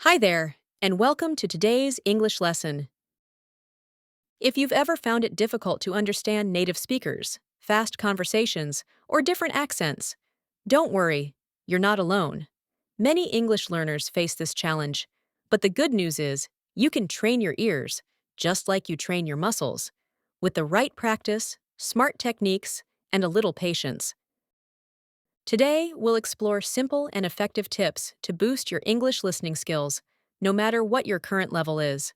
Hi there, and welcome to today's English lesson. If you've ever found it difficult to understand native speakers, fast conversations, or different accents, don't worry, you're not alone. Many English learners face this challenge, but the good news is you can train your ears, just like you train your muscles, with the right practice, smart techniques, and a little patience. Today, we'll explore simple and effective tips to boost your English listening skills, no matter what your current level is.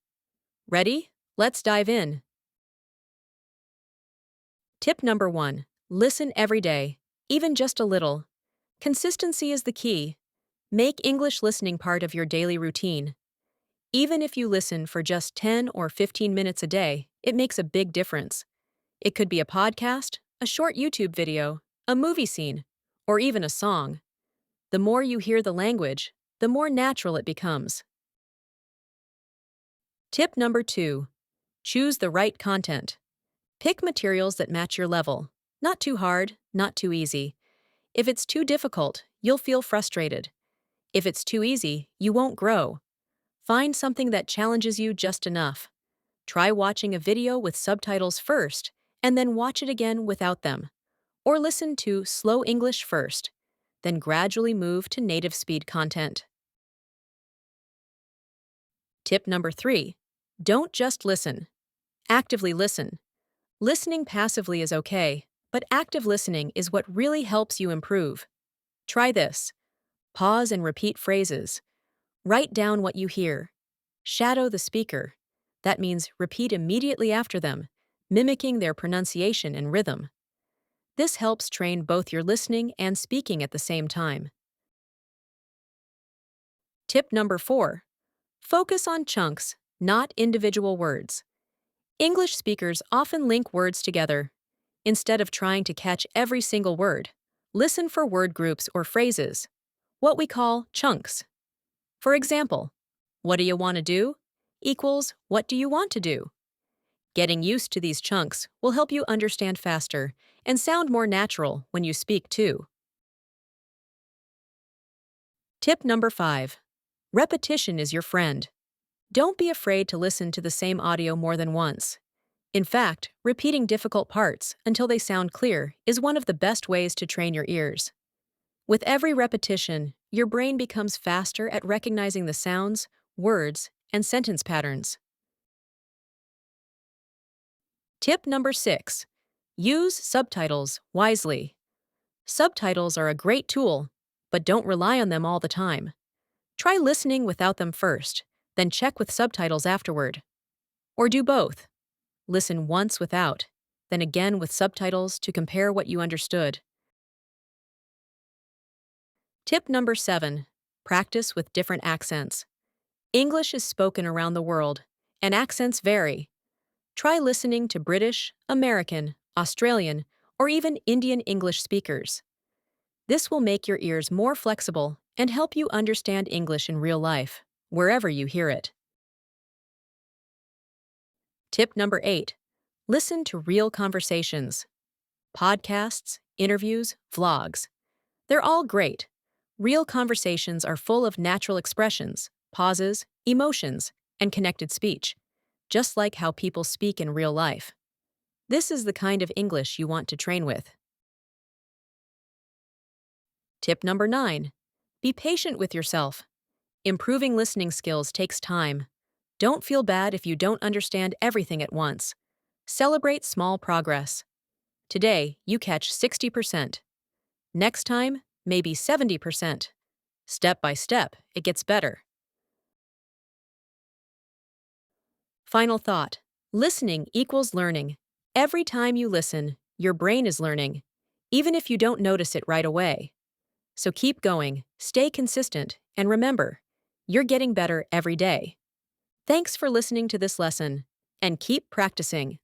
Ready? Let's dive in. Tip number 1. Listen every day, even just a little. Consistency is the key. Make English listening part of your daily routine. Even if you listen for just 10 or 15 minutes a day, it makes a big difference. It could be a podcast, a short YouTube video, a movie scene, or even a song. The more you hear the language, the more natural it becomes. Tip number 2. Choose the right content. Pick materials that match your level. Not too hard, not too easy. If it's too difficult, you'll feel frustrated. If it's too easy, you won't grow. Find something that challenges you just enough. Try watching a video with subtitles first, and then watch it again without them. Or listen to slow English first, then gradually move to native speed content. Tip number 3. Don't just listen. Actively listen. Listening passively is okay, but active listening is what really helps you improve. Try this. Pause and repeat phrases. Write down what you hear. Shadow the speaker. That means repeat immediately after them, mimicking their pronunciation and rhythm. This helps train both your listening and speaking at the same time. Tip number 4. Focus on chunks, not individual words. English speakers often link words together. Instead of trying to catch every single word, listen for word groups or phrases, what we call chunks. For example, what do you want to do equals what do you want to do? Getting used to these chunks will help you understand faster and sound more natural when you speak too. Tip number 5. Repetition is your friend. Don't be afraid to listen to the same audio more than once. In fact, repeating difficult parts until they sound clear is one of the best ways to train your ears. With every repetition, your brain becomes faster at recognizing the sounds, words, and sentence patterns. Tip number 6. Use subtitles wisely. Subtitles are a great tool, but don't rely on them all the time. Try listening without them first, then check with subtitles afterward. Or do both. Listen once without, then again with subtitles to compare what you understood. Tip number 7. Practice with different accents. English is spoken around the world, and accents vary. Try listening to British, American, Australian, or even Indian English speakers. This will make your ears more flexible and help you understand English in real life, wherever you hear it. Tip number 8. Listen to real conversations. Podcasts, interviews, vlogs. They're all great. Real conversations are full of natural expressions, pauses, emotions, and connected speech, just like how people speak in real life. This is the kind of English you want to train with. Tip number 9. Be patient with yourself. Improving listening skills takes time. Don't feel bad if you don't understand everything at once. Celebrate small progress. Today, you catch 60%. Next time, maybe 70%. Step by step, it gets better. Final thought. Listening equals learning. Every time you listen, your brain is learning, even if you don't notice it right away. So keep going, stay consistent, and remember, you're getting better every day. Thanks for listening to this lesson, and keep practicing.